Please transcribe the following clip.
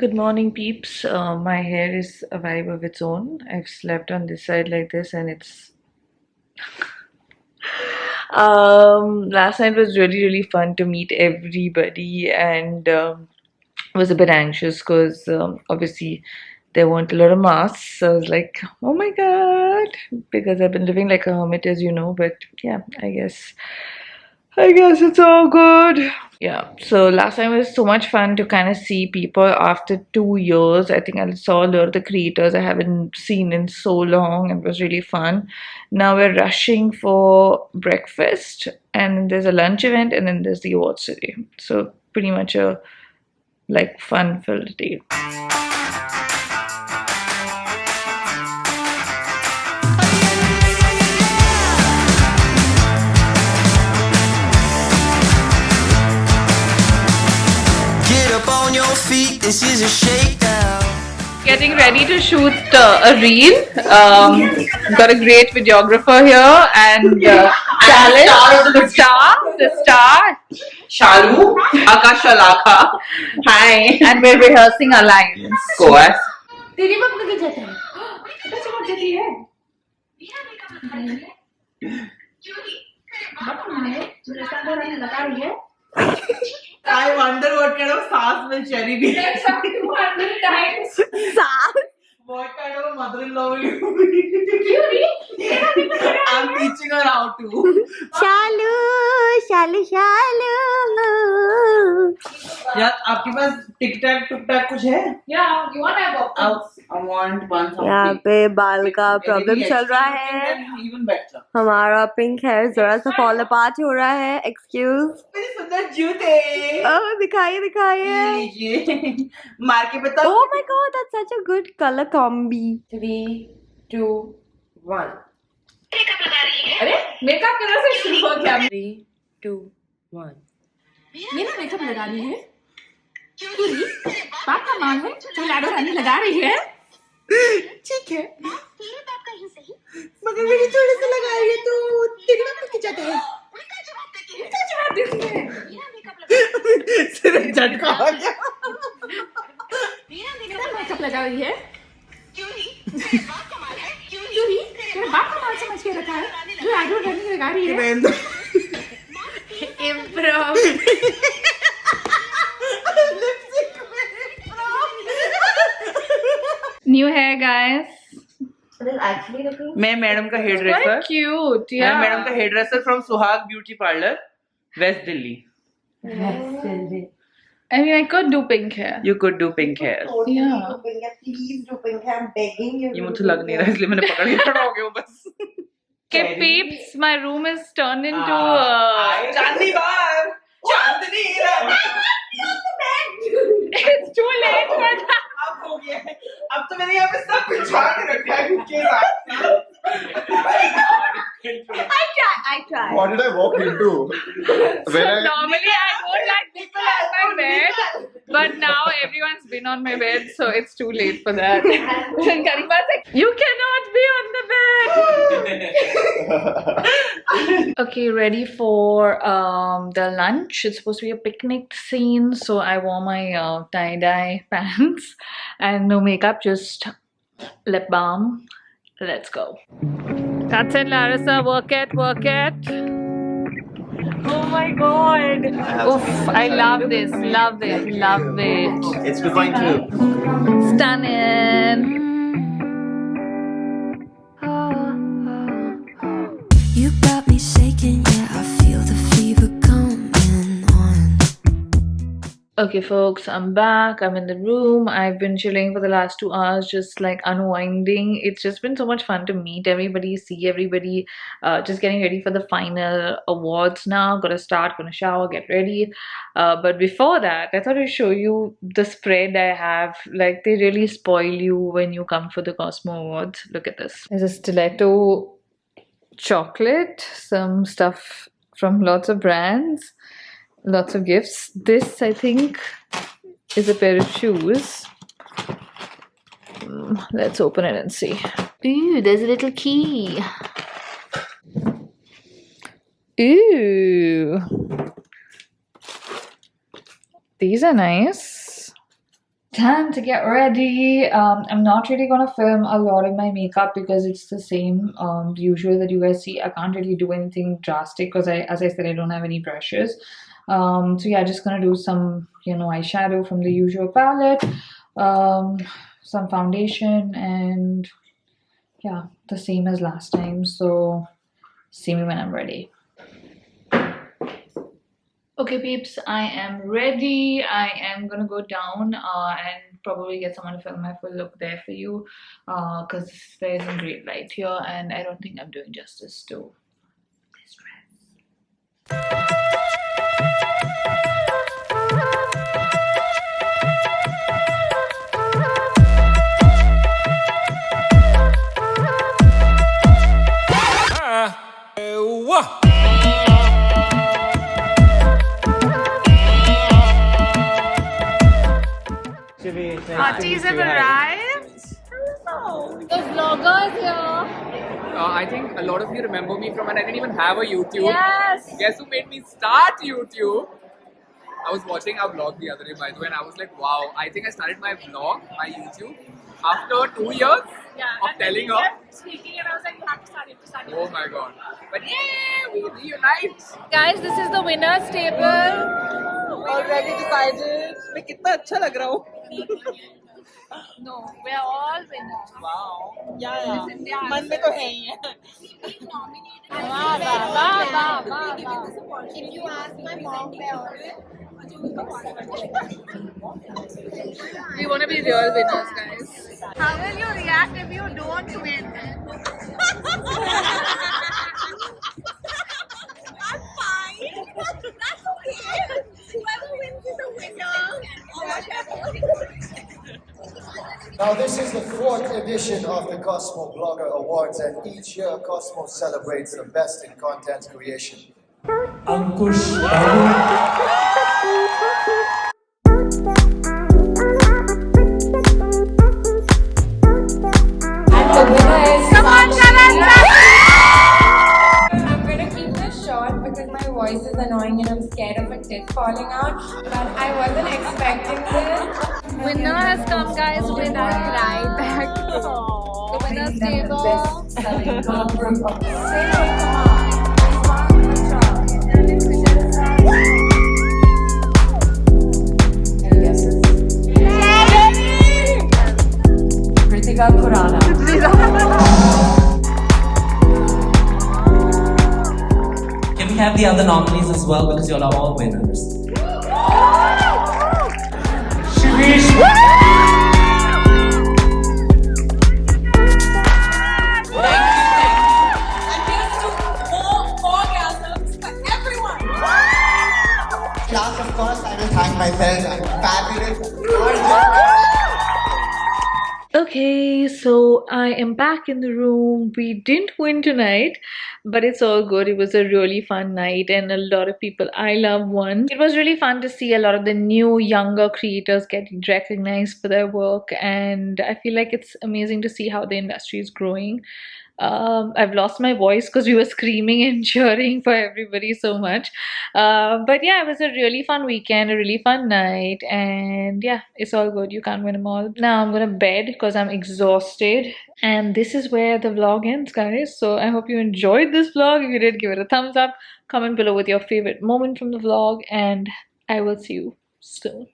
Good morning, peeps. My hair is a vibe of its own. I've slept on this side like this, and it's. Last night was really fun to meet everybody, and was a bit anxious because obviously there weren't a lot of masks. So I was like, oh my god, because I've been living like a hermit, as you know. But yeah, I guess it's all good. Yeah, so last time was so much fun to kind of see people after 2 years. I think I saw a lot of the creators I haven't seen in so long. It was really fun. Now we're rushing for breakfast, and then there's a lunch event, and then there's the awards today. So pretty much a like fun-filled day. Get up on your feet, this is a shakedown. Getting ready to shoot a reel. Got a great videographer here and the star, Shalu, Akashalaka. Hi. and we're rehearsing our lines. Course. तेरी बात लगी जाता है पता चमक जाती है लगा रही है I wonder what kind of sauce will Cherry be. 200 times What kind of mother-in-law will you be? I'm teaching her how to. शालू यार आपके पास टिक टैक टुक टैक कुछ है? Yeah, you want to have I want one something. यहाँ पे बाल का problem चल रहा है Even better. हमारा पिंक हेयर जरा सा फॉल अपार्ट हो रहा है एक्सक्यूज मेरे सुंदर जूते. दिखाइए लीजिए. मार के बताओ. Oh my god, that's such a good color combi. 3, 2, 1 अरे मेकअप कलर से शुरू हो गया 3, 2, 1. मेरा मेकअप लगा रही है पूरी बात का मान है तो लाडो रानी लगा रही है ठीक है मगर मेरी थोड़ी सी लगाई है तो तेरी बात की जाता है. उनका जवाब देखिए सिर्फ झटका आ गया. मेरा मेकअप लगा रही है क्यों नहीं तेरा बाप का माल समझ के रखा है जो लाडो रानी लगा रही है New hair, guys. मैं मैडम का हेयर ड्रेसर. Quite cute, मैं yeah. मैडम का hair dresser from Suhag beauty parlour, west Delhi. I mean, I could do pink hair. You could do pink hair. Yeah. Please do pink hair. I'm begging you. ये मुझे लग नहीं रहा इसलिए मैंने पकड़ के खड़ा हो गया हूँ बस. Okay, peeps, my room is turned into चांदनी बार, चांदनी रात. It's too late for that. अब हो गया है. अब तो मैंने यहाँ पे सब कुछ छाड़ के रखा है के साथ. I tried. What did I walk into? When I Normally, I don't like people on my bed, but now everyone's been on my bed, so it's too late for that. And Karima's like, you cannot be on the bed. Okay, ready for the lunch. It's supposed to be a picnic scene, so I wore my tie-dye pants and no makeup, just lip balm. Let's go. That's it, Larissa. Work it. Oh my god. Oof, I love this. Love it. it's going to. Stunning. You got me shaking, yeah, I feel the fever coming on. Okay, folks, I'm back. I'm in the room. I've been chilling for the last 2 hours, just like unwinding. It's just been so much fun to meet everybody, see everybody. Just getting ready for the final awards now. Gotta start, gonna shower, get ready. But before that, I thought I'd show you the spread I have. Like, they really spoil you when you come for the Cosmo Awards. Look at this. There's a stiletto chocolate, some stuff from lots of brands. Lots of gifts. This, I think, is a pair of shoes. Let's open it and see. Ooh, there's a little key. Ooh. These are nice. Time to get ready. I'm not really gonna film a lot of my makeup because it's the same usual that you guys see. I can't really do anything drastic because as I said, I don't have any brushes. So yeah, just gonna do some, eyeshadow from the usual palette, some foundation, and yeah, the same as last time. So see me when I'm ready. Okay, peeps, I am ready. I am gonna go down and probably get someone to film my full look there for you because there isn't great light here and I don't think I'm doing justice to this dress. Parties have arrived. The vlogger is here. I think a lot of you remember me from when I didn't even have a YouTube. Yes. Guess who made me start YouTube? I was watching our vlog the other day, by the way, and I was like, wow, I think I started my vlog, my YouTube, after 2 years of telling her. Speaking, and I was like, you have to start it. Oh my god. But yeah, we reunite. Guys, this is the winner's table. Already decided. मैं कितना अच्छा लग रहा हूँ. No, we're all winners. Wow. Yeah. मन में तो है ही है. If you ask my mom, we want to be real winners, guys. How will you react if you don't win? That's fine. That's okay. Whoever wins is a winner. Now, this is the 4th edition of the Cosmo Blogger Awards, and each year Cosmo celebrates the best in content creation. I'm gonna keep this short because my voice is annoying and I'm scared of a tit falling out. But I wasn't expecting this. Winner has come, guys. Winner right back. The winner's table. Can we have the other nominees as well because you all are all winners? Last, of course, I will thank myself. I'm fabulous. Okay, so I am back in the room. We didn't win tonight, but it's all good. It was a really fun night and a lot of people I love won. It was really fun to see a lot of the new younger creators getting recognized for their work, and I feel like it's amazing to see how the industry is growing. I've lost my voice because we were screaming and cheering for everybody so much. But yeah, it was a really fun weekend, a really fun night, and yeah, it's all good. You can't win them all. Now I'm gonna bed because I'm exhausted, and this is where the vlog ends, guys. So I hope you enjoyed this vlog. If you did, give it a thumbs up. Comment below with your favorite moment from the vlog, and I will see you soon.